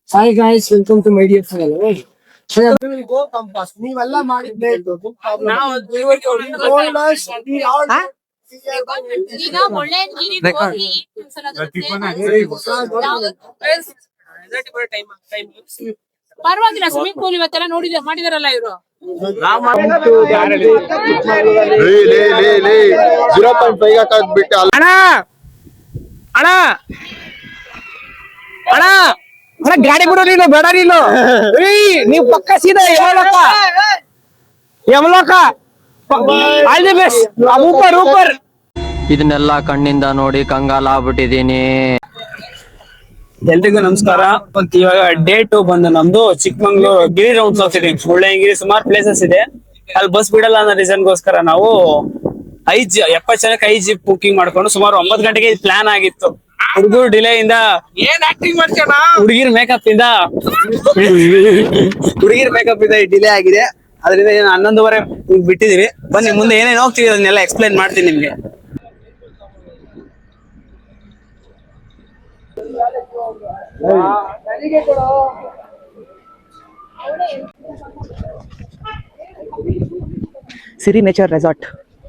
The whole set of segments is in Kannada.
Hi guys, welcome to my dear channel. Go compass. ನೀವೆಲ್ಲ ಮಾಡಿದ್ದೆ ಈಗ ಒಳ್ಳೆ ಪರವಾಗಿಲ್ಲ. ಸ್ವಿಮ್ಮಿಂಗ್ ಪೂಲ್ ಇವತ್ತೆಲ್ಲ ನೋಡಿದ್ರೆ ಮಾಡಿದಾರಲ್ಲ ಇವರು. 0.5 ಹಾಕ್ಬಿಟ್ಟೆ. ಅಣ್ಣ ಅಣ್ಣ ಅಣ್ಣ ಅಣ್ಣ ಗಾಡಿ ಬಿಡೋ ನೀನು, ಬೇಡ ನೀನು. ನೀವು ಪಕ್ಕ ಸೀದಾ ಯಮಲೋಕ ಆಲ್ ದಿ ಬೆಸ್ಟ್. ಊಪರ್ ಊಪರ್. ಇದನ್ನೆಲ್ಲ ಕಣ್ಣಿಂದ ನೋಡಿ ಕಂಗಾಲ ಆಗ್ಬಿಟ್ಟಿದೀನಿ. ಎಲ್ರಿಗೂ ನಮಸ್ಕಾರ. ಇವಾಗ ಡೇ 2 ಬಂದು ನಮ್ದು ಚಿಕ್ಕಮಂಗ್ಳೂರು ಗಿರಿ ರೌಂಡ್ಸ್ ಹೋಗ್ತಿದೀವಿ. ಮುಳ್ಳಯ್ಯನಗಿರಿ ಸುಮಾರು ಪ್ಲೇಸಸ್ ಇದೆ, ಅಲ್ಲಿ ಬಸ್ ಬಿಡಲ್ಲ ಅನ್ನೋ ರೀಸನ್ಗೋಸ್ಕರ ನಾವು 70 ಜನಕ್ಕೆ 5 ಜೀಪ್ ಬುಕಿಂಗ್ ಮಾಡ್ಕೊಂಡು ಸುಮಾರು 9 ಗಂಟೆಗೆ ಪ್ಲಾನ್ ಆಗಿತ್ತು. ಹುಡುಗರು ಡಿಲೇ ಇಂದ ಹುಡುಗಿರ್ ಮೇಕಪ್ ಇಂದ ಡಿಲೇ ಆಗಿದೆ. ಅದರಿಂದ 11:30 ಬಿಟ್ಟಿದೀವಿ. ಬನ್ನಿ ಮುಂದೆ ಏನೇನು ಹೋಗ್ತೀವಿ ಅದನ್ನೆಲ್ಲ ಎಕ್ಸ್ಪ್ಲೈನ್ ಮಾಡ್ತೀನಿ ನಿಮ್ಗೆ. Siri nature resort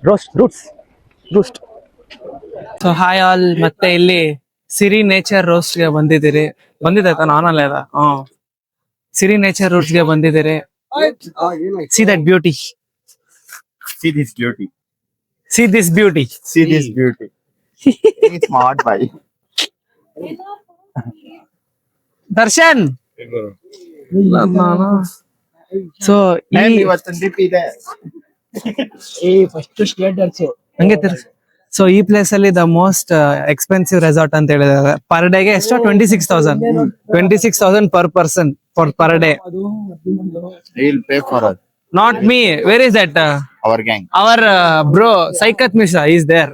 roost. So hi all, ಮತ್ತೆ ಇಲ್ಲಿ ಸಿರಿ ನೇಚರ್ ರೋಸ್ಟ್ ಗೆ ಬಂದಿದ್ದಾಯ್ತಾ? ನಾನಲ್ಲ ಅದ. ಸಿರಿ ನೇಚರ್ ರೋಸ್ಟ್ ಗೆ ಬಂದಿದ್ದೀರಿ. See that beauty. See this beauty. See this beauty. See this beauty. It's smart boy. Darshan. So ಇವತ್ತು ಟ್ರಿಪ್ ಇದೆ. ಹಂಗೆ ತಿರ್ಸಿ. ಸೊ ಈ ಪ್ಲೇಸ್ ಅಲ್ಲಿ ದ ಮೋಸ್ಟ್ ಎಕ್ಸ್ಪೆನ್ಸಿವ್ ರೆಸಾರ್ಟ್ ಅಂತ ಹೇಳಿದ್ದಾರೆ. ಪರ್ ಡೇಗೆ ಎಷ್ಟು? 26,000 per person per day. He'll pay for us. Not me. Where is that? Our gang. Our bro Saikat Mishra is there.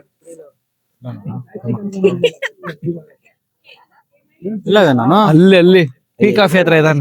ಇಲ್ಲ ನಾನು ಅಲ್ಲಿ ಟೀ ಕಾಫಿ ಹತ್ರ ಇದ್ದಾನೆ.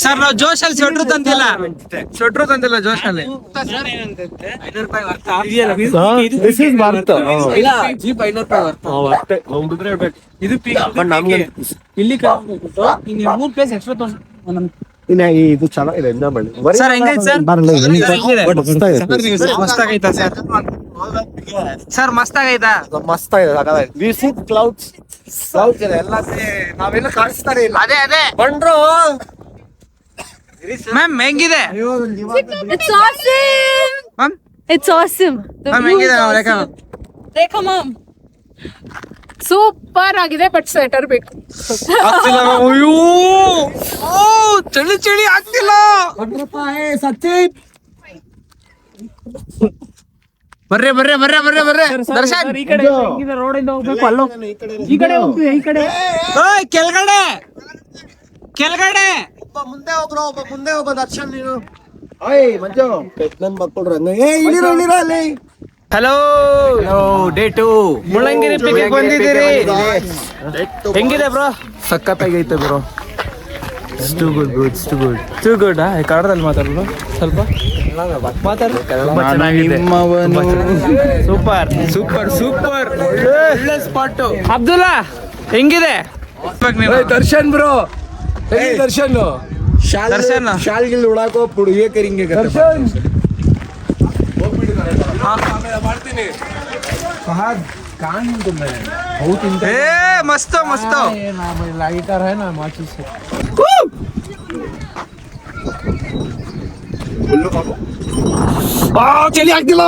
ಸರ್ ನಾವು ಜೋಶಲ್ಲಿ ಶೆಟ್ರು ತಂದಿಲ್ಲ ಜೋಶಲ್ಲಿ. ಇದು ಚೆನ್ನಾಗಿದೆ. ಸರ್ ಹೆಂಗೈತೆ ಸರ್? ಮಸ್ತ್ ಆಗೈತಾ? ಮಸ್ತ್ ಆಗಿದೆ. ಕ್ಲೌಡ್ಸ್ ಎಲ್ಲ ನಾವೆಲ್ಲ ಕಾಣಿಸ್ತಾರೆ. ಅದೇ ಬಂದ್ರು ಮ್ಯಾಮ್ ಹೆಂಗಿದೆ? It's awesome. Ma'am It's awesome. Ma'am ಹೆಂಗಿದೆ? ರೇಖಾ ಮ್ಯಾಮ್ ಸೂಪರ್ ಆಗಿದೆ, ಬಟ್ ಸ್ವೆಟರ್ ಬೇಕು. ಅಯ್ಯೋ ಚಳಿ ಆಗ್ತಿಲ್ಲ. ಬರ್ರೆ ದರ್ಶನ್. ರೋಡಿಂದ ಹೋಗ್ಬೇಕು. ಈ ಕಡೆ ಕೆಳಗಡೆ ಮುಂದೆ ಒಬ್ಬ ದರ್ಶನ್. ನೀನು ಮಂಜು ನನ್ ಮಕ್ಕಳು ಅಲ್ಲಿ. ಹಲೋ ಡೇ 2 ಮುಳ್ಳಂಗಿರಿ ಪಿಕ್ಗೆ ಬಂದಿದ್ದೀರಿ. ಹೆಂಗಿದೆ ಬ್ರೋ? ಸಖತ್ತಾಗೈತೆ ಬ್ರೋ. Too good. ಕನ್ನಡದಲ್ಲಿ ಮಾತಾಡೋದು ಸ್ವಲ್ಪ ಮಾತಾಡು. ಸೂಪರ್ ಒಳ್ಳೆ ಸ್ಪಾಟ್. ಅಬ್ದುಲ್ಲಾ ಹೆಂಗಿದೆ? ದರ್ಶನ್ ಬ್ರೋ, ದರ್ಶನ್ ದರ್ಶನ್ ಶಾಲ್ಗಿಲ್ ಉಡಾಕೋ ಪುಡುಗೆ ಕರಿಂಗೆ ಮಾಡ್ತೀನಿ. ಮಸ್ತ್ लाइटर है ना माचिस से. ಚಳಿ ಆಗ್ತಿಲ್ಲ.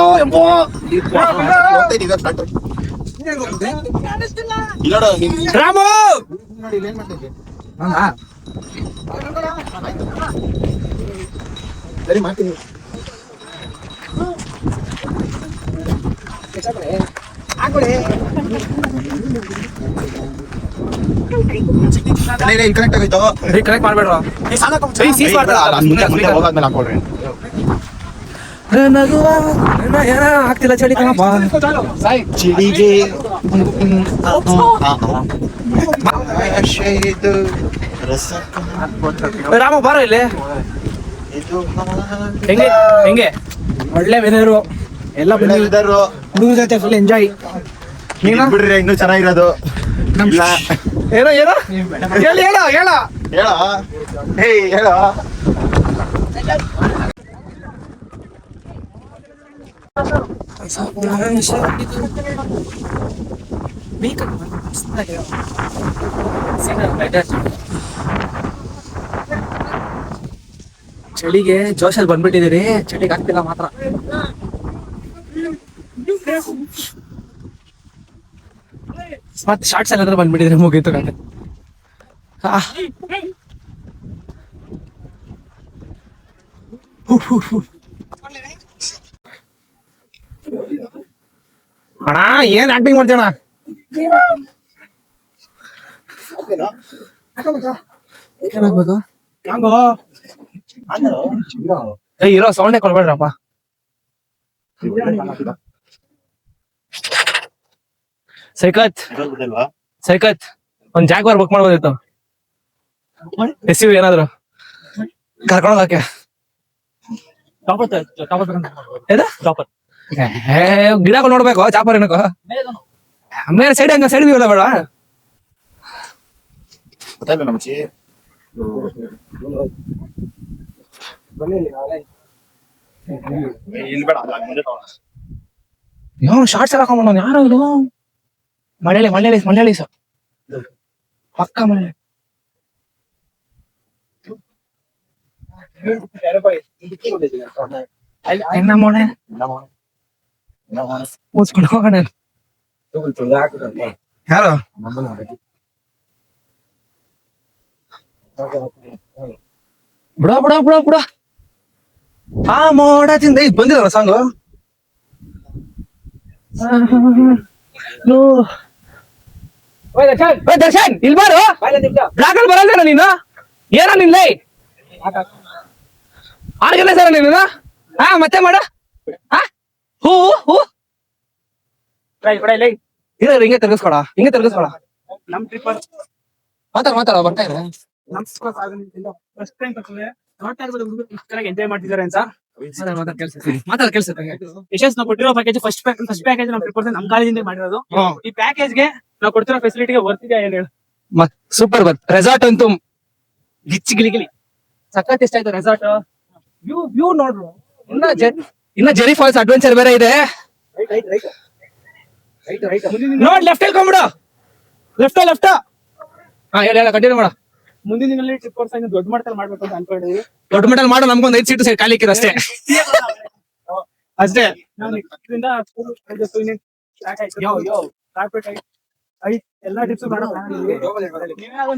ರಾಮು ಸರಿ ಮಾಡ್ತೀನಿ. ಕನೆಕ್ಟ್ ಆಗೋಯ್ತು. ಕನೆಕ್ಟ್ ಮಾಡ್ಬೇಡ್ರ ಹೋಗಾದ್ಮೇಲೆ ಹಾಕೊಳ್ರಿ. ಆಗ್ತಿಲ್ಲ ಚಳಿ ಕಣಪ್ಪ. ಚಿಡಿಗೆ ರಾಮ ಬಾರ ಇಲ್ಲಿ. ಹೆಂಗೆ ಹೆಂಗೆ ಒಳ್ಳೆ ವೆದರು ಎಲ್ಲ ಹುಡುಗ ಜೊತೆ ಫುಲ್ ಎಂಜಾಯ್. ಬಿಡ್ರಿ ಇನ್ನೂ ಚೆನ್ನಾಗಿರೋದು. ಇಲ್ಲ ಏನೋ ಏನೋ ಹೇಳಿ ಹೇಳೋ ಹೇಳೋ ಹೇಳೋ ಹೇಯ್ ಹೇಳೋ. ಚಳಿಗೆ ಜೋಶಲ್ಲಿ ಬಂದ್ಬಿಟ್ಟಿದ್ದೀರಿ. ಚಳಿಗೆ ಆಗ್ತಿಲ್ಲ ಮಾತ್ರ. ಮತ್ತೆ ಶಾರ್ಟ್ಸ್ ಎಲ್ಲ ಬಂದ್ಬಿಟ್ಟಿದ್ರೆ ಮುಗೀತು ಕತೆ. ಅಣ್ಣ ಏನ್ ಆಕ್ಟಿಂಗ್ ಮಾಡ್ತೀಯಣ್ಣ? ಏನಾಗ್ಬೋದು? ಇರೋ ಸೌಂಡೇ ಕೊಡ್ಬೇಡ್ರಪ್ಪ. ಸೈಕತ್ ಸೈಕತ್ ಒಂದ್ ಜಾಗ್ವಾರ್ ಬುಕ್ ಮಾಡ್ಬೋದಿತ್ತು. ಎಸ್ ಯು ಏನಾದ್ರು ಕರ್ಕೊಂಡೋಗಕ್ಕೆ. ಗಿಡಗಳು ನೋಡ್ಬೇಕು ಚಾಪರ್ ಏನಕ್ಕ ಆಮೇಲೆ ಸೈಡ್ ಹಂಗ ಸೈಡ್ ವ್ಯೂ ಎಲ್ಲ ಬೇಡ. ಶಾರ್ಟ್ಸ್ ಎಲ್ಲ ಹಾಕೊಂಡ್ ಯಾರು ಇದು? ಮಲಯಾಳಿ ಮಲಯಾಳಿ ಮಲಯಾಳಿ ಸರ್ ಪಕ್ಕ ಮಲಯಾಳಿ. ಹೆಂಗ ಮೋಳೆ ಮುಚ್ಕೊಂಡು ಹೋಗೋಣ. ಯಾರು ಬಿಡ ಬಿಡ ಬಿಡ ಬಿಡ ಆ ಮೋಡ ತಿಂದ ಇದು ಬಂದಿದಲ್ಲ ಸಾಂಗು. ದರ್ಶನ್ ಇಲ್ಲಿ ಬಾರು. ಬ್ಲಾಕಲ್ಲಿ ಬರಲ್ದೇನ ನೀನು? ಏನ ನಿನ್ ಲೈ 6 ಜನ ಸರ ನೀನು? ಹಾ ಮತ್ತೆ ಮಾಡ ಹೂ ಹೂ ಹಿಂಗೆ ತಿರ್ಗಿಸ್ಕೊಡ ಹಿಂಗೆ ತಿರ್ಗಿಸ್ಕೊಡ. ನಮ್ ಟ್ರಿಪ್ ಮಾತಾಡ ಮಾತಾಡ ಬರ್ತಾ ಇದೆ. ಎಂಜಾಯ್ ಮಾಡ್ತಿದ್ದಾರೆ ಅಂತ ಮಾತಾಡ ಕೆಲ್ಸ ಯಶಸ್ ನಾವು ಕೊಟ್ಟಿರೋ ಪ್ಯಾಕೇಜ್ ಫಸ್ಟ್ ಪ್ಯಾಕೇಜ್ ನಾವು 3% ನಮ್ ಕಾಲೇಜಿಂದ ಮಾಡಿರೋದು. ಈ ಪ್ಯಾಕೇಜ್ ಗೆ ನಾವು ಕೊಡ್ತಿರೋ ಫೆಸಿಲಿಟಿಗೆ ವರ್ತಿದೆ ಏನ್ ಹೇಳು? ಸೂಪರ್ ಬರ್ ರೆಸಾರ್ಟ್ ಅಂತೂ ಗಿಚ್ಚಿ ಗಿಲಿಗಿಲಿ ಸಖತ್ ಇಷ್ಟ ಆಯ್ತು ರೆಸಾರ್ಟ್. ವ್ಯೂ ನೋಡ್ರು. ಇನ್ನ ಜೆರಿ ಫಾಲ್ಸ್ ಅಡ್ವೆಂಚರ್ ಬೇರೆ ಇದೆ. ನೋಡ್ ಲೆಫ್ಟ್ ಹೇಳ್ಕೊಂಡ್ಬಿಡು. Left left. ಹಾ ಹೇಳಿ ಹೇಳ ಕಂಟಿನ್ಯೂ ಮಾಡ. ಮುಂದಿನ ದಿನದಲ್ಲಿ ಟ್ರಿಪ್ ಕೋರ್ಸ್ ದೊಡ್ಡ ಮಟ್ಟದಲ್ಲಿ ಮಾಡ್ಬೇಕು ಅಂತ ಅನ್ಕೊಂಡಿದ್ವಿ. ದೊಡ್ಡ ಮಟ್ಟದಲ್ಲಿ ಮಾಡೋ ನಮ್ಗೊಂದು 5 ಸೀಟು ಖಾಲಿ ಇಕ್ಕಿರ ಅಷ್ಟೇ ಅಷ್ಟೇ. ಎಲ್ಲಾ ಟ್ರಿಪ್ಸ್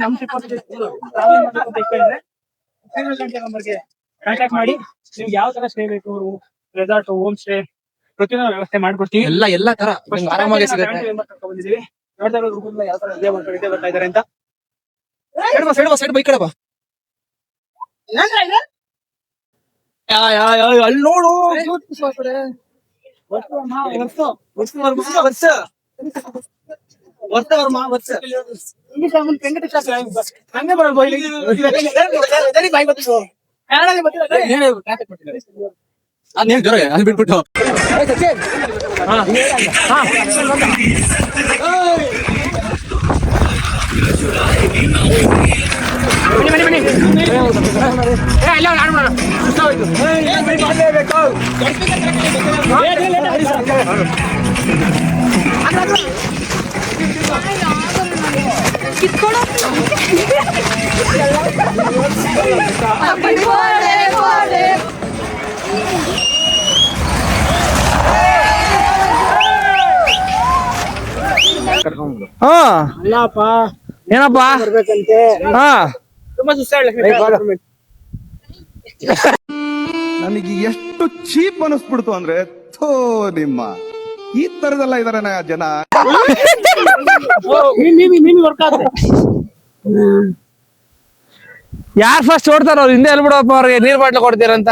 ನಮ್ ಟ್ರಿಪ್ ನಂಬರ್ಗೆ ಕಾಂಟ್ಯಾಕ್ಟ್ ಮಾಡಿ ನಿಮ್ಗೆ ಯಾವ ತರ ಸ್ಟೇ ಬೇಕು, ರೆಸಾರ್ಟ್, ಹೋಮ್ ಸ್ಟೇ ಪ್ರತಿಯೊಂದು ವ್ಯವಸ್ಥೆ ಮಾಡ್ಕೊಡ್ತೀವಿ. ಎಲ್ಲ ತರ ಆರಾಮಾಗಿ ಸಿಗುತ್ತೆ. ಬಂದಿದ್ದೀವಿ. ನೋಡ್ತಾ ಇರೋದು ಹುಡುಗರು ಯಾವ ತರ ಎಂಜಾಯ್ ಮಾಡ್ಕೊಂಡು ಬರ್ತಾ ಇದಾರೆ ಅಂತ. ಸೈಡ್ ಬೈಕ್ ಕಡಬ ಅಲ್ಲಿ ನೋಡು. ಅದೇನ್ ಜೋರ ಅಲ್ಲಿ ಬಿಟ್ಬಿಟ್ಟು ಏನಪ್ಪಾ ತುಂಬಾ ಸುಸ್ತ ನನಗೆ ಎಷ್ಟು ಚೀಪ್ ಅನಿಸ್ಬಿಡ್ತು ಅಂದ್ರೆ ಥೋ ನಿಮ್ಮ ಈ ತರದೆಲ್ಲ ಇದಾರೆ ಜನ. ವರ್ಕ್ ಆಗುತ್ತೆ. ಯಾರ್ ಫಸ್ಟ್ ಓಡ್ತಾರ ಅವ್ರು ಹಿಂದೆ ಹೇಳ್ಬಿಡಪ್ಪ ಅವ್ರಿಗೆ ನೀರ್ ಬಾಟ್ಲು ಕೊಡ್ತೀರಂತ.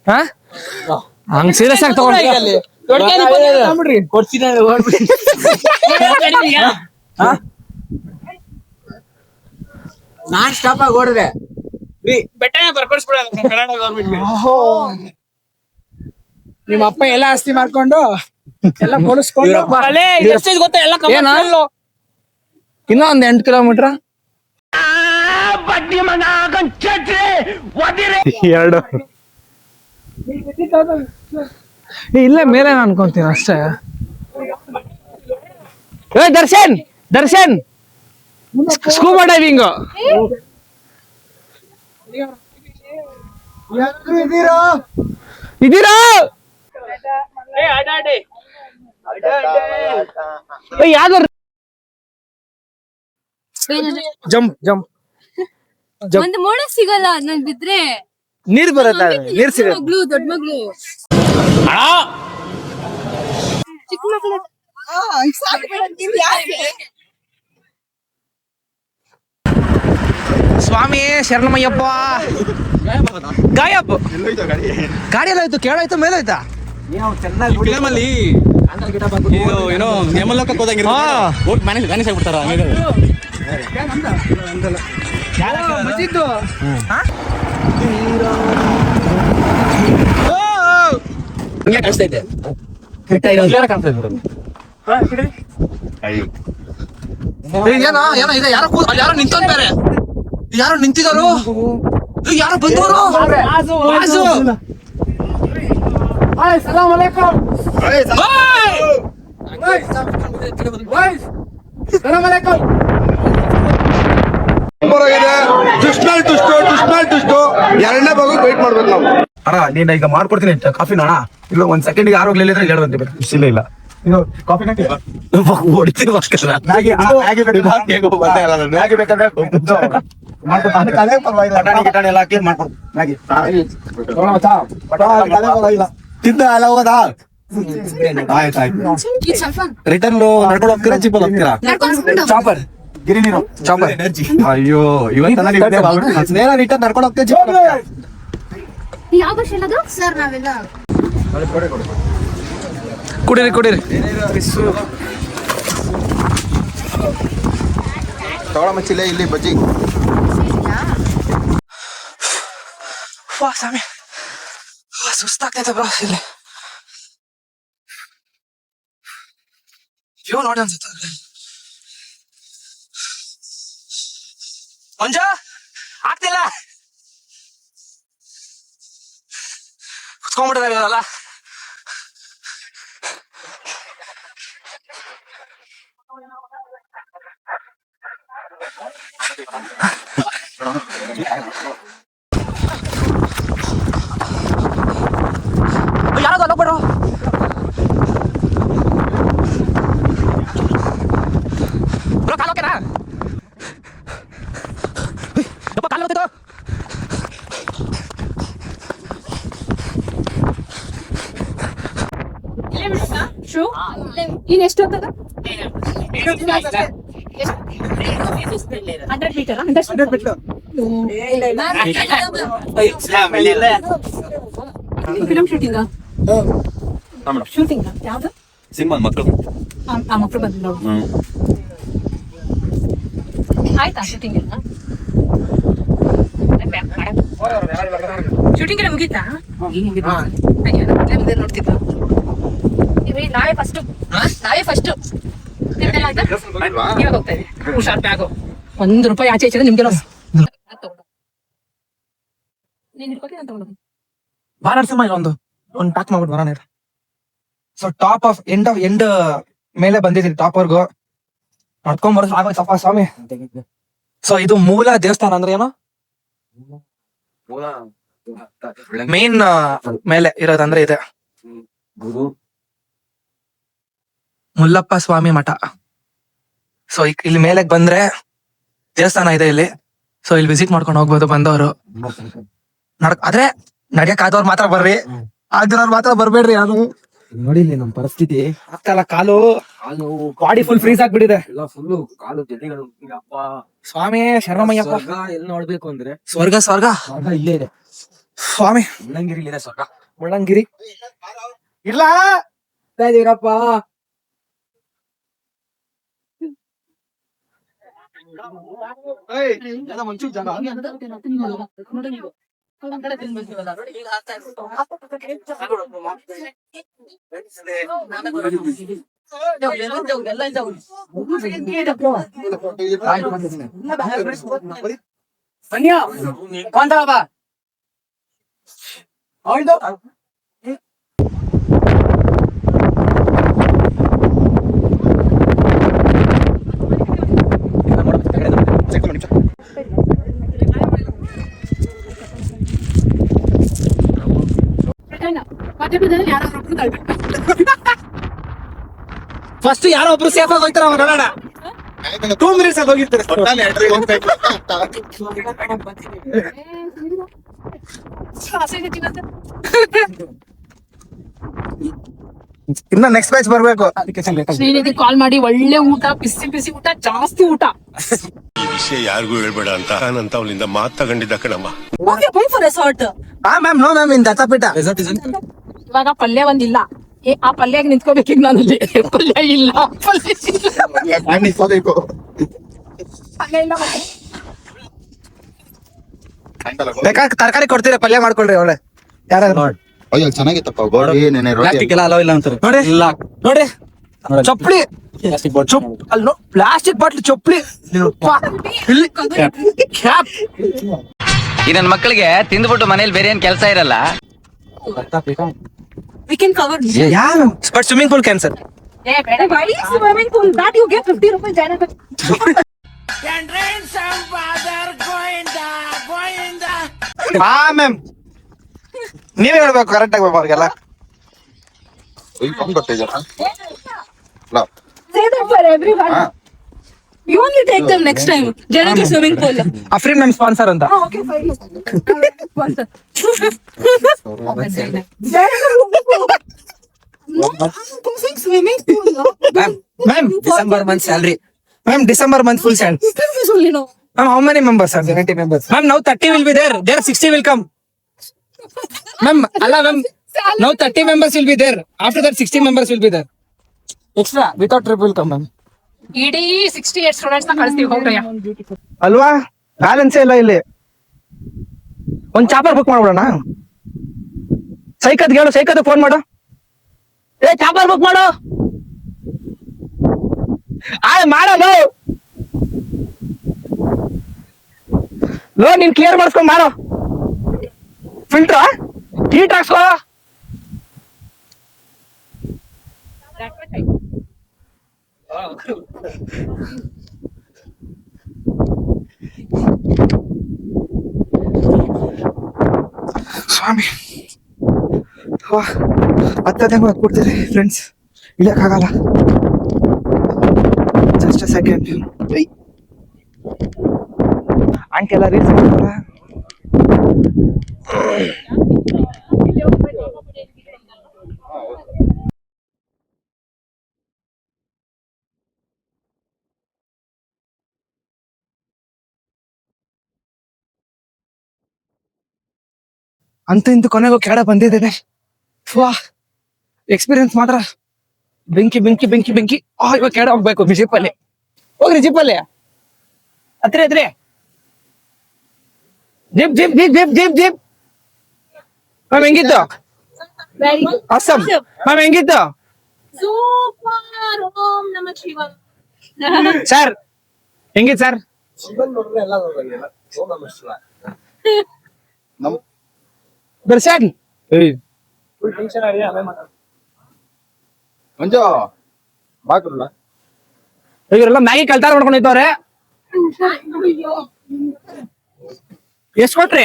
ಹಾ ಹಂಗ್ ಸೀರಿಯಸ್ ಆಗಿ ತಗೊಂಡ್ರಿ ನಾನ್ ಸ್ಟಾಪ್ ಆಗಿ ಓಡಿದ್ರೆ ಬೆಟ್ಟನೇ ಬರ್ಕೊಡ್ಸ್ಬಿಡ ಕರ್ನಾಟಕ ಗೌರ್ಮೆಂಟ್. ನಿಮ್ಮ ಅಪ್ಪ ಎಲ್ಲ ಆಸ್ತಿ ಮಾಡ್ಕೊಂಡು ಎಲ್ಲ ಕೊಡಿಸ್ಕೊಂಡು ಎಷ್ಟೇಜ್ ಗೊತ್ತಾ ಎಲ್ಲ ಏನ ಇನ್ನೂ ಒಂದ್ 8 ಕಿಲೋಮೀಟರ್ 2 ಇಲ್ಲೇ ಮೇಲೆ ಅನ್ಕೊಂತೀನಿ ಅಷ್ಟೇ. ದರ್ಶನ್ ದರ್ಶನ್ ಸ್ಕೂಬಾ ಡೈವಿಂಗ್ ಇದೀರಾ? ಯಾವ್ದು ಜಂಪ್ ಜಂಪ್ ಒಂದು ಮೋಡ ಸಿಗಲ್ಲ ನನ್ ಬಿದ್ರೆ. ನೀರ್ ಬರುತ್ತೆ, ನೀರ್ ಸಿಗುತ್ತೆ. ಮಗ್ಳು ದೊಡ್ಡ ಮಗ್ಳು ಚಿಕ್ಕ ಮಗ್ಳು ಸ್ವಾಮಿ ಶರಣಮಯ್ಯಪ್ಪ. ಗಾಯಬ್ ಗಾಡಿ ಎಲ್ಲ ಆಯ್ತು, ಕೇಳಾಯ್ತು, ಮೇಲೆ ಆಯ್ತಾ? ಏನೋ ಯಮಲೋಕಕ್ಕೆ ಹೋದಂಗಿರೋ ಮ್ಯಾನೇಜ್ ಆಗ್ಬಿಡ್ತಾರ. ಕಾಣಿಸ್ತೈತೆ. ಏನೋ ಏನೋ ಇದೆ, ಯಾರೋ ಯಾರೋ ನಿಂತೋದ್ ಬೇರೆ, ಯಾರೋ ನಿಂತಿದಾರು, ಯಾರೋ ಬಂದವರು. ಎರಡನೇ ಭಾಗ ವೇಟ್ ಮಾಡ್ಬೇಕು ನಾವು. ಅಣ್ಣ ನೀನ್ ಈಗ ಮಾಡ್ಕೊಡ್ತೀನಿ ಕಾಫಿನ ಅಣ್ಣ. ಇಲ್ಲ ಒಂದ್ ಸೆಕೆಂಡ್ ಯಾರು ಹೋಗ್ಲಿಲ್ಲ ಹೇಳುವಂತೆ ಇಲ್ಲ ಇಲ್ಲ ಕಾಫಿನ ಹೊಡಿತೀನಿ ತಿಂದ ಎಲ್ಲ ಹೋಗೋದಾ? ಆಯ್ತಾಯ್ತು. ರಿಟರ್ನ್ ನಡ್ಕೊಂಡು ಹೋಗ್ತೀರಾ ಚಿಪ್ಪಲ್ಲಿ ಹೋಗ್ತೀರಾ? ಚಾಪರ್ ಗಿರಿ ನೀರು ಚಾಪರ್ ಎನರ್ಜಿ. ಅಯ್ಯೋ ಇವತ್ತು ರಿಟರ್ನ್ ನಡ್ಕೊಂಡು ಹೋಗ್ತೀವಿ ಚಿಪ್ಪಲ್ಲಿ ಹೋಗ್ತೀರಾ? ಯಾವ ಭಾಷೆ ಅದು ಸರ್? ನಾವೆಲ್ಲ ಕುಡೀರಿ ಕುಡೀರಿ. ತಗೊಳಮಚ್ಚಿಲ್ಲ ಇಲ್ಲಿ ಬಜ್ಜಿ. ಸ್ವಾಮಿ ಸುಸ್ತಾಗ್ತೈತೆ ಬ್ರೋ. ಇಲ್ಲಿ ಇವ್ ನೋಡಿ ಅನ್ಸುತ್ತೆ. ಮಂಜ ಆಗ್ತಿಲ್ಲ, ಕುತ್ಕೊಂಡ್ಬಿಟ್ಟಿದ್ದಾರೆ ಇವರೆಲ್ಲ. ಯಾರಾಗ ಅಲ್ಲೋಗ್ಬೇಡ್ರು. ಕಾಲು ಹೋಗ್ಯಾರ ಕಾಲು ಹೋಗ್ತಿತ್ತು. ಇನ್ ಎಷ್ಟು ಹೊತ್ತದ? 100 ಮೀಟರ್. ಫಿಲಮ್ ಶೂಟಿಂಗ್ ಶೂಟಿಂಗ್ ಯಾವ್ದು? ಸಿಂಹ ಮಕ್ಕಳು ಆ ಮಕ್ಕಳು ಬಂದು ನೋಡು. ಆಯ್ತಾ ಶೂಟಿಂಗ್ ಎಲ್ಲ? ಶೂಟಿಂಗ್ ಎಲ್ಲ ಮುಗೀತಾ? ನೋಡ್ತಿದ್ದ ನಾವೇ ಫಸ್ಟ್ ಇವಾಗ ಹೋಗ್ತಾ ಇದೆ. ಹುಷಾರ್ ಬ್ಯಾಗು ₹1 ಆಚೆ ಈಚೆ ನಿಮ್ಗೆ ನೀನ್ ಹಿಡ್ಕೊತೀನಿ ಅಂತ ತಗೊಂಡು ಬಾರಾಡ್ಸಮ್ಮ ಒಂದು ಪ್ಯಾಕ್ ಮಾಡ್ಬಿಟ್ಟು ಬರೋಣ. ಸೊ ಟಾಪ್ ಆಫ್ ಎಂಡ್ ಮೇಲೆ ಬಂದಿದ್ದೀರಿ, ಟಾಪ್ ವರ್ಗು ನಡ್ಕೊಂಡ್ ಬರೋದು ಆಗೋಯ್ತಪ್ಪ ಸ್ವಾಮಿ. ಸೊ ಇದು ಮೂಲ ದೇವಸ್ಥಾನ ಅಂದ್ರೆ ಏನು? ಮೇನ್ ಮೇಲೆ ಇರೋದಂದ್ರೆ ಇದೆ ಮುಲ್ಲಪ್ಪ ಸ್ವಾಮಿ ಮಠ. ಸೊ ಇಲ್ಲಿ ಮೇಲೆ ಬಂದ್ರೆ ದೇವಸ್ಥಾನ ಇದೆ ಇಲ್ಲಿ. ಸೊ ಇಲ್ಲಿ ವಿಸಿಟ್ ಮಾಡ್ಕೊಂಡು ಹೋಗ್ಬೋದು ಬಂದವರು. ಆದ್ರೆ ನಡಿಯಕ್ ಆದವ್ರು ಮಾತ್ರ ಬರ್ರಿ, ಆಗಿರೋರು ಮಾತ್ರ ಬರ್ಬೇಡ್ರಿ ಯಾರು. ನೋಡಿ ಇಲ್ಲಿ ನಮ್ ಪರಿಸ್ಥಿತಿ ಆಗ್ತಲ್ಲ ಕಾಲು ಕಾಲು ಬಾಡಿ ಫುಲ್ ಫ್ರೀಸ್ ಆಗ್ಬಿಟ್ಟಿದೆ. ಎಲ್ಲ ಫುಲ್ಲು ಕಾಲು ಜೊತೆಗಳು ಅಪ್ಪ ಸ್ವಾಮಿ ಶರಣಮಯ್ಯಪ್ಪ. ಸ್ವರ್ಗ ಎಲ್ಲಿ ನೋಡ್ಬೇಕು ಅಂದ್ರೆ ಸ್ವರ್ಗ ಸ್ವರ್ಗ ಸ್ವರ್ಗ ಇಲ್ಲೇ ಇದೆ. ಸ್ವಾಮಿ ಮುಳ್ಳಂಗಿರಿಲಿದೆ ಸ್ವರ್ಗ. ಮುಳ್ಳಂಗಿರಿ ಇಲ್ಲ ಇದೀರಪ್ಪ. ಮಧ್ಯದಲ್ಲಿ ಯಾರಾದ್ರೂ ಒಬ್ರು ತಳ್ಬೇಕು. ಫಸ್ಟ್ ಯಾರೋ ಒಬ್ರು ಸೇಫ್ ಆಗಿ ಹೋಗ್ತಾರ ಅವ್ರು ನೋಡೋಣ. 2 minutes ಅಲ್ಲಿ ಹೋಗಿರ್ತಾರೆ. ಇನ್ನ ನೆಕ್ಸ್ಟ್ ಬ್ಯಾಚ್ ಬರ್ಬೇಕು. ಅದಕ್ಕೆ ಶ್ರೀನಿಧಿ ಕಾಲ್ ಮಾಡಿ ಒಳ್ಳೆ ಊಟ, ಬಿಸಿ ಬಿಸಿ ಊಟ, ಜಾಸ್ತಿ ಊಟ. ಈ ವಿಷಯ ಯಾರಿಗೂ ಹೇಳ್ಬೇಡ ಅಂತ ನಾನಂತ ಅವಳಿಂದ ಮಾತು ತಗೊಂಡಿದ್ದ ಕಣಮ್ಮ. ರೆಸಾರ್ಟ್ ಮ್ಯಾಮ್ ನೋ ಮ್ಯಾಮ್ ಇನ್ ದತ್ತಾಪೀಠ. ಇವಾಗ ಪಲ್ಯ ಒಂದಿಲ್ಲ. ಆ ಪಲ್ಯಾಗ ನಿಂತ್ಕೋಬೇಕೀಗ ನಾನು ಅಲ್ಲಿ. ಪಲ್ಯ ಇಲ್ಲ, ಪಲ್ಯ ಇಲ್ಲ ಮತ್ತೆ. ಬೇಕಾದ್ರೆ ತರಕಾರಿ ಕೊಡ್ತೀರಾ, ಪಲ್ಯ ಮಾಡ್ಕೊಳ್ರಿ ಒಳ್ಳೆ. ಯಾರಾದ್ರು ಅಯ್ಯೋ ಚೆನ್ನಾಗಿತ್ತಪ್ಪ ಗೋಡಿ ನೆನೆ ರೋಟಿ ಅಲೋ ಇಲ್ಲ ಅಂತಾರೆ. ನೋಡಿ ನೋಡಿ ಚಪ್ಪಲಿ ಅಲ್ಲಿ ಪ್ಲಾಸ್ಟಿಕ್ ಬಾಟ್ಲಿ ಚಪ್ಪಲಿ ಕ್ಯಾಪ್. ಈ ನನ್ ಮಕ್ಕಳಿಗೆ ತಿಂದ್ಬಿಟ್ಟು ಮನೇಲಿ ಬೇರೆ ಏನ್ ಕೆಲಸ ಇರಲ್ಲ. We can cover. But swimming pool cancer. Why is swimming pool that you get 50 rupees January? Ma'am ನೀವೇ ಹೇಳ್ಬೇಕು ಕರೆಕ್ಟ್ ಆಗಿ ಅವ್ರಿಗೆಲ್ಲ. Say that for everyone. You only take them next time. January swimming pool. Afreen ನಮ್ ಸ್ಪಾನ್ಸರ್ ಅಂತ. Okay, fine. Swimming pool. Ma'am December month salary. Ma'am December month full ಸ್ಯಾಂಡ್. Only no. Ma'am, how many members are there? 90 members. Ma'am, now 30 will be there. There 60 will come. Ma'am, Allah, ma'am. Now 30 members will be there. After that 60 members will be there. Extra, without trip will come, ma'am. ಇಡೀ 68 ಸ್ಟೂಡೆಂಟ್ಸ್ ನ ಕಳಿಸ್ತೀವಿ ಹೋಗ್ರಯ್ಯ. ಅಲ್ವಾ ಬ್ಯಾಲೆನ್ಸ್ ಇಲ್ಲ ಇಲ್ಲಿ. ಒಂದ್ ಚಾಪರ್ ಬುಕ್ ಮಾಡ್ಬಿಡೋಣ. ಸೈಕತ್ ಹೇಳು, ಸೈಕತ್ ಫೋನ್ ಮಾಡು. ಏ ಚಾಪರ್ ಬುಕ್ ಮಾಡು. ಮಾಡೋದು ಲೋ, ನೀನ್ ಕ್ಲಿಯರ್ ಮಾಡಿಸ್ಕೊಂಡ್ ಮಾಡು. Filter heat ಹಾಕ್ಸ್ಕೋ. ಸ್ವಾಮಿ ಹತ್ತದೇ ಕೊಡ್ತೀರಿ ಫ್ರೆಂಡ್ಸ್, ಇಳಿಯಕ್ಕಾಗಲ್ಲ. Just second. ಆಂಟಿ ಎಲ್ಲ ರೀಲ್ಸ್ ಮಾಡ್ತಾರ. ಅಂತ ಇಂತ ಕೊನೆಗೂ ಕೆಳ ಬಂದಿದ್ದೇನೆ. ಎಕ್ಸ್ಪೀರಿಯನ್ಸ್ ಮಾತ್ರ ಬೆಂಕಿ ಬೆಂಕಿ ಬೆಂಕಿ ಬೆಂಕಿ. ಇವಾಗ ಕೆಳ ಹೋಗ್ಬೇಕು ಜಿಪ್ಪಲ್ಲಿ. ಹೋಗ್ರಿ ಜಿಪ್ಪಲ್ಲಿ. ಹತ್ರ ಇದ್ರಿ zip zip zip zip zip zip. Ma'am ಹೆಂಗಿತ್ತು? ಅಸ್ಸಾಂ ಮ್ಯಾಮ್ ಹೆಂಗಿತ್ತು? ಸೂಪರ್. ಓಂ ನಮಃ ಶಿವಾಯ. ಸರ್ ಹೆಂಗಿತ್ತು ಸರ್? ದರ್ಶನ್ ಮಂಜು ಬಾಕಲ್ಲ ಇವರೆಲ್ಲ ಮ್ಯಾಗಿ ಕಲ್ತಾರ ಮಾಡ್ಕೊಂಡಿದ್ದವ್ರೆ. ಎಷ್ಟ್ ಕೊಟ್ರಿ?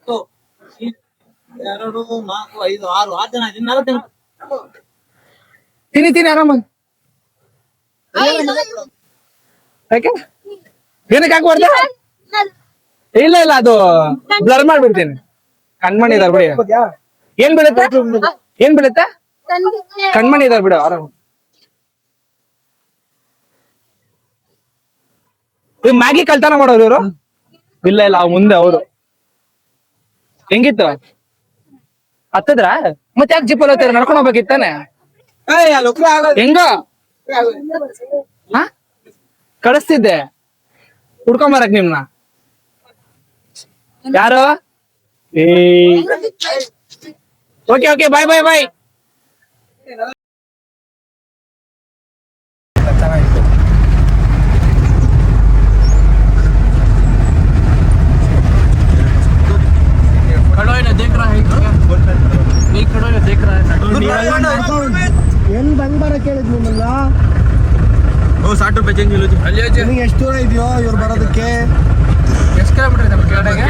2, 4, 5, 6 ಜನ ತಿನ್ನಿ ತಿನ್ನಿ ಆರಾಮ. ಯಾಕೆ ಏನಕ್ಕೆ ಹಾಕ್ಬಾರ್ದು? ಇಲ್ಲ ಇಲ್ಲ, ಅದು ಬ್ಲರ್ ಮಾಡ್ಬಿಡ್ತೀನಿ. ಕಣ್ಮಣಿ ಇದಾರೆ ಬಿಡಿ. ಏನ್ ಬೀಳುತ್ತೆ ಏನ್ ಬೀಳುತ್ತೆ ಕಣ್ಮಣಿ ಇದಾರೆ ಬಿಡು ಆರಾಮ್. ಮ್ಯಾಗಿ ಕಳ್ತನ ಮಾಡೋರು ಇವರು. ಇಲ್ಲ ಇಲ್ಲ ಮುಂದೆ ಅವರು ಹೆಂಗಿತ್ತು ಹತ್ತದ್ರ ಮತ್ತೆ ಯಾಕೆ ಜಿಪ್ಪಲ್ಲಿ ಹೋಗ್ತಾರೆ ನಡ್ಕೊಂಡು ಹೋಗ್ಬೇಕಿತ್ತಾನೆ ಹೆಂಗ ಕಳಿಸ್ತಿದ್ದೆ ಹುಡ್ಕೊಂಬರಕ್ ನಿಮ್ನ ಯಾರು ಓಕೆ ಓಕೆ ಬಾಯ್ ಬಾಯ್ ಬಾಯ್. ಎಷ್ಟು ದೂರ ಇದೆಯೋ ಇವ್ರು ಬರೋದಕ್ಕೆ? ಎಷ್ಟು ಕಿಲೋಮೀಟರ್ ಇದೆ ಕೆಳಗೆ?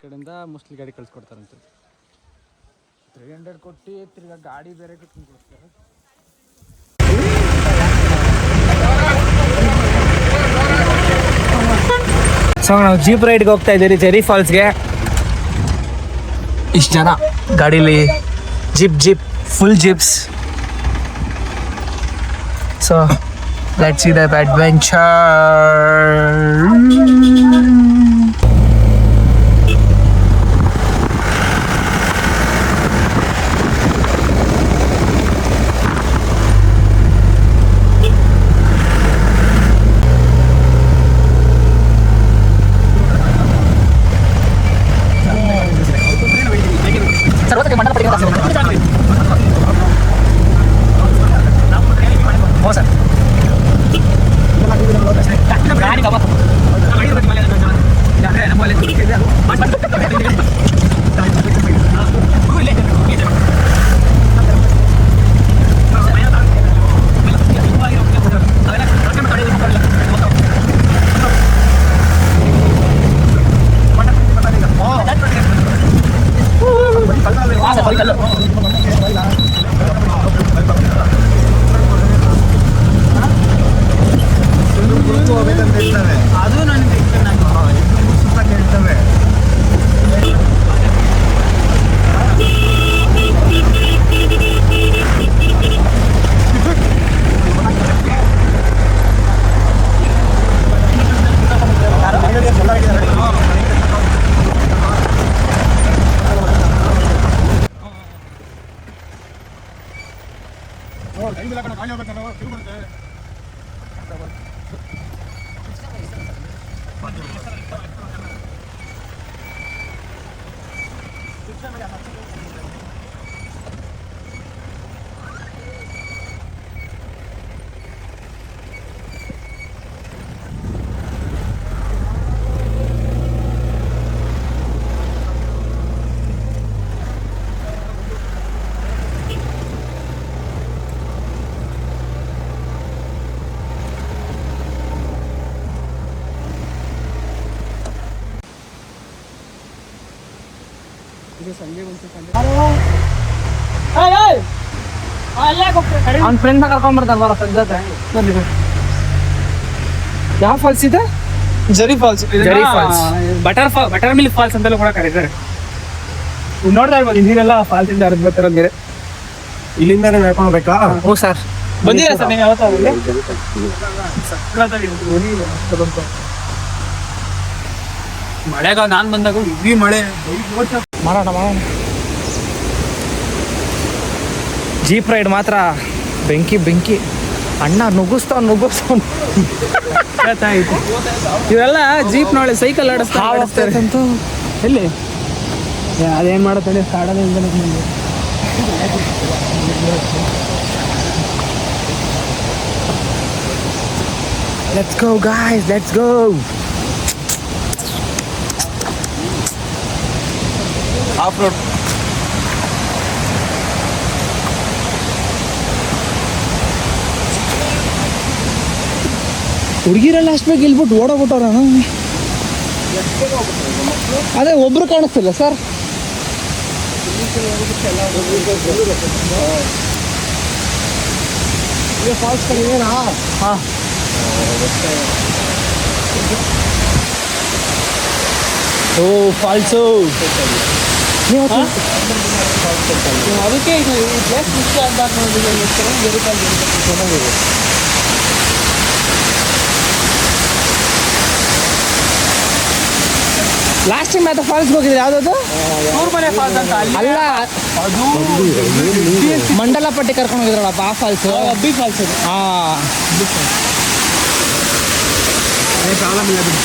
ಕಡೆಯಿಂದ ಮೋಸ್ಟ್ಲಿ ಗಾಡಿ ಕಳ್ಸಿಕೊಡ್ತಾರಂತೆ. 300 ಕೊಟ್ಟು ತಿರ್ಗಾ ಗಾಡಿ ಬೇರೆ ಕಟ್ಕೊಂಡು ಕೊಡ್ತಾರೆ. ಸೊ ನಾವು ಜೀಪ್ ರೈಡ್ಗೆ ಹೋಗ್ತಾ ಇದ್ದೀರಿ ಜೆರಿ ಫಾಲ್ಸ್ಗೆ. ಇಷ್ಟು ಜನ ಗಾಡೀಲಿ zip full ಜಿಪ್ಸ್. So let's see the adventure. ಅವ್ನ ಫ್ರೆಂಡ್ ಕರ್ಕೊಂಡ್ ಬರ್ತಾರ ಬರೋ ಜೊತೆ. ಯಾವ ಫಾಲ್ಸ್ ಇದೆ? ಜರಿ ಫಾಲ್ಸ್. ಜರಿ falls. ಬಟರ್ ಮಿಲ್ಕ್ ಫಾಲ್ಸ್ ಅಂತೆಲ್ಲ ಕೂಡ ಕರೀತಾರೆ. ನೋಡ್ತಾ ಇರ್ಬೋದು ನೀರೆಲ್ಲ ಫಾಲ್ಸ್ ಇಂದ ಹರಿದು ಬರ್ತಿರೋದು ಬೇರೆ. ಇಲ್ಲಿಂದಾನೆ ನಡ್ಕೊಂಡು ಹೋಗ್ಬೇಕಾ? ಹ್ಞೂ ಸರ್. ಬಂದಿಲ್ಲ ಸರ್ ನೀವು ಯಾವತ್ತಾದ್ರು? ಮಳೆಗ ನಾನ್ ಬಂದಾಗ ಇಡೀ ಮಳೆ ಮಾಡೋಣ ಜೀಪ್ ರೈಡ್ ಮಾತ್ರ ಬೆಂಕಿ ಅಣ್ಣ ನುಗ್ಗಿಸ್ತಾವ್ ಇವರೆಲ್ಲ ಜೀಪ್ ನೋಡಿ ಸೈಕಲ್ ಆಡಿಸ್ತಾರೆ ಎಲ್ಲಿ ಅದೇನ್ ಮಾಡುತ್ತೆ Let's go guys, let's go. Off road. ಹುಡುಗಿರೆಲ್ಲ ಅಷ್ಟು ಬೇಗ ಇಲ್ಬಿಟ್ಟು ಓಡೋಗ್ಬಿಟ್ಟವ್ರ. ಅದೇ ಒಬ್ರು ಕಾಣಿಸ್ತಿಲ್ಲ ಸರ್. ಫಾಲ್ಸ್ ಕಡೆನಾ? ಹಾಂ. ಓ ಫಾಲ್ಸು. ಅದಕ್ಕೆ ಇದು ಪ್ಲೇಸ್ ಮಿಸ್ ಅಂತ ಲಾಸ್ಟ್ ಟೈಮ್ ಆಯ್ತಾ ಫಾಲ್ಸ್ ಹೋಗಿದ್ರೆ ಯಾವ್ದು ಮನೆ ಫಾಲ್ಸ್ ಅಂತ ಅಲ್ಲ, ಅದು ಮಂಡಲಪಟ್ಟಿ ಕರ್ಕೊಂಡು ಹೋಗಿದ್ರಲ್ಲಪ್ಪ ಆ ಫಾಲ್ಸ್. ಬಿಗ್ ಫಾಲ್ಸ್ ಅದು. ಹಾಂ, ಪ್ರಾಬ್ಲಮ್ ಇಲ್ಲ ಬಿಡಿ.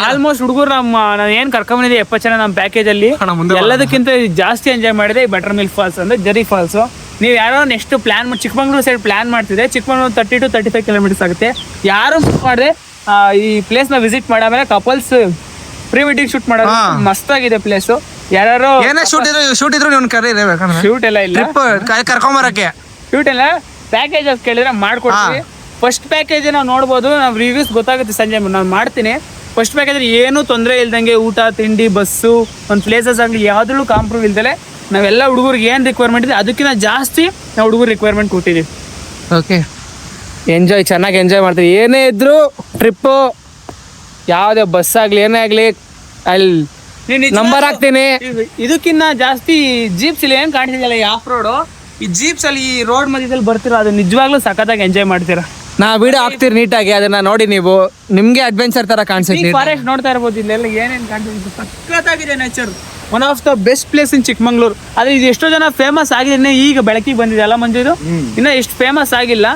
ಆಲ್ಮೋಸ್ಟ್ ಹುಡುಗರು ನಾನು ಏನ್ ಕರ್ಕೊಂಬಂದಿದ್ದೆ 70 ಜನ ನಮ್ಮ ಪ್ಯಾಕೇಜ್ ಅಲ್ಲಿ ಎಲ್ಲದಕ್ಕಿಂತ ಜಾಸ್ತಿ ಎಂಜಾಯ್ ಮಾಡಿದೆ ಬಟರ್ ಮಿಲ್ಕ್ ಫಾಲ್ಸ್ ಅಂದ್ರೆ ಜರಿ ಫಾಲ್ಸ್. ನೀವು ಯಾರೋ ನೆಕ್ಸ್ಟ್ ಪ್ಲಾನ್ ಮಾಡಿ ಚಿಕ್ಕಮಂಗ್ಳೂರು ಸೈಡ್ ಪ್ಲಾನ್ ಮಾಡ್ತಿದ್ರೆ, ಚಿಕ್ಕಮಂಗ್ಳೂರು 30 to 35 ಕಿಲೋಮೀಟರ್ಸ್ ಆಗುತ್ತೆ. ಯಾರು ಮಾಡಿದೆ ಈ ಪ್ಲೇಸ್ ನ ವಿಸಿಟ್ ಮಾಡಾಮೇಲೆ ಕಪಲ್ಸ್ ಪ್ರೀ ವೆಡ್ಡಿಂಗ್ ಶೂಟ್ ಮಾಡೋದು ಮಸ್ತಾಗಿದೆ ಪ್ಲೇಸ್. ಯಾರು ಏನೇ ಶೂಟ್ ಇದ್ರು ನೀವು ಕರೀರಿ, ಶೂಟ್ ಎಲ್ಲ ಇಲ್ಲ, ಕರ್ಕೊಂಬರಕ್ಕೆ ಶೂಟ್ ಎಲ್ಲ ಪ್ಯಾಕೇಜ್ ಅಂತ ಕೇಳಿದ್ರೆ ಮಾಡ್ಕೊಡ್ತೀವಿ. ಫಸ್ಟ್ ಪ್ಯಾಕೇಜ್ ನಾವು ನೋಡ್ಬೋದು, ನಾವು ರಿವ್ಯೂಸ್ ಗೊತ್ತಾಗುತ್ತೆ ಸಂಜೆ ನಾನು ಮಾಡ್ತೀನಿ. ಫಸ್ಟ್ ಪ್ಯಾಕೇಜ್ ಏನೂ ತೊಂದರೆ ಇಲ್ದಂಗೆ ಊಟ ತಿಂಡಿ ಬಸ್ಸು ಒಂದು ಪ್ಲೇಸಸ್ ಆಗಲಿ ಯಾವುದ್ರಲ್ಲೂ ಕಾಂಪ್ರೂವ್ ಇಲ್ದಲೆ ನಾವೆಲ್ಲ ಹುಡುಗರಿಗೆ ಏನು ರಿಕ್ವೈರ್ಮೆಂಟ್ ಇದೆ ಅದಕ್ಕಿಂತ ಜಾಸ್ತಿ ನಾವು ಹುಡುಗರು ರಿಕ್ವೈರ್ಮೆಂಟ್ ಕೊಟ್ಟಿದ್ದೀವಿ. ಓಕೆ, ಚೆನ್ನಾಗಿ ಎಂಜಾಯ್ ಮಾಡ್ತೀವಿ. ಏನೇ ಇದ್ರು ಟ್ರಿಪ್ಪು, ಯಾವುದೇ ಬಸ್ ಆಗಲಿ ಏನೇ ಆಗಲಿ ಅಲ್ಲಿ ನಂಬರ್ ಹಾಕ್ತೀನಿ. ಇದಕ್ಕಿಂತ ಜಾಸ್ತಿ ಜೀಪ್ಸ್ ಇಲ್ಲಿ ಏನು ಕಾಣ್ತಿದ್ದಲ್ಲ ಈ ಆಫ್ ರೋಡು, ಈ ಜೀಪ್ಸ್ ಅಲ್ಲಿ ಈ ರೋಡ್ ಮಧ್ಯದಲ್ಲಿ ಬರ್ತಿರೋ ಅದು ನಿಜವಾಗ್ಲೂ ಸಖತ್ತಾಗಿ ಎಂಜಾಯ್ ಮಾಡ್ತೀರಾ. ನಾ ವಿಡಿಯೋ ಹಾಕ್ತೀರಿ ನೀಟಾಗಿ, ಅದನ್ನ ನೋಡಿ ನೀವು ನಿಮ್ಗೆ ಅಡ್ವೆಂಚರ್ ತರ ಕಾಣಿಸುತ್ತೆ. ಫಾರೆಸ್ಟ್ ನೋಡ್ತಾ ಇರ್ಬೋದು, ಇಲ್ಲೆಲ್ಲ ಏನೇನು ಕಾಣ್ತಿದೆ ಸಖತ್ತಾಗಿದೆ nature. One of the best place in Chikmagalur. ಅದು ಇದು ಎಷ್ಟೋ ಜನ ಫೇಮಸ್ ಆಗಿದೆ, ಈಗ ಬೆಳಕಿಗೆ ಬಂದಿದೆ ಅಲ್ಲ ಮಂಜು, ಇದು ಇನ್ನೂ ಎಷ್ಟು ಫೇಮಸ್ ಆಗಿಲ್ಲ.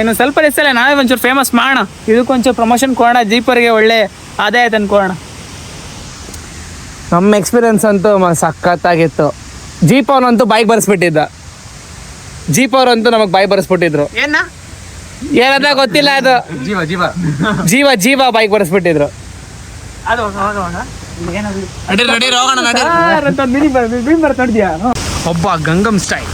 ಇನ್ನು ಸ್ವಲ್ಪ ದಿವಸಲ್ಲೇ ನಾವೇ ಒಂಚೂರು ಫೇಮಸ್ ಮಾಡೋಣ, ಇದಕ್ಕೊಂಚೂರು ಪ್ರಮೋಷನ್ ಕೊಡೋಣ, ಜೀಪರಿಗೆ ಒಳ್ಳೆ ಆದಾಯ ತಂದ್ಕೊಡೋಣ. ನಮ್ಮ ಎಕ್ಸ್ಪೀರಿಯನ್ಸ್ ಅಂತೂ ಸಖತ್ತಾಗಿತ್ತು. ಜೀಪ್ ಅವನಂತೂ ಬೈಕ್ ಬರ್ಸ್ಬಿಟ್ಟಿದ್ದ, ಜೀಪ್ ಅವರಂತೂ ನಮಗೆ ಬೈಕ್ ಬರ್ಸ್ಬಿಟ್ಟಿದ್ರು. ಏನಂತ ಗೊತ್ತಿಲ್ಲ, ಅದು ಜೀವ ಬೈಕ್ ಬರ್ಸ್ಬಿಟ್ಟಿದ್ರು. ಒಬ್ಬ ಗಂಗಮ್ ಸ್ಟೈಲ್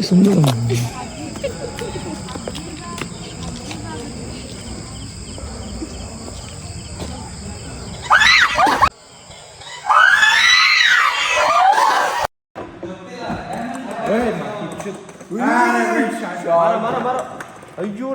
ಸುಮ್ಮನೆ ಇರೇ ಅಯ್ಯೋ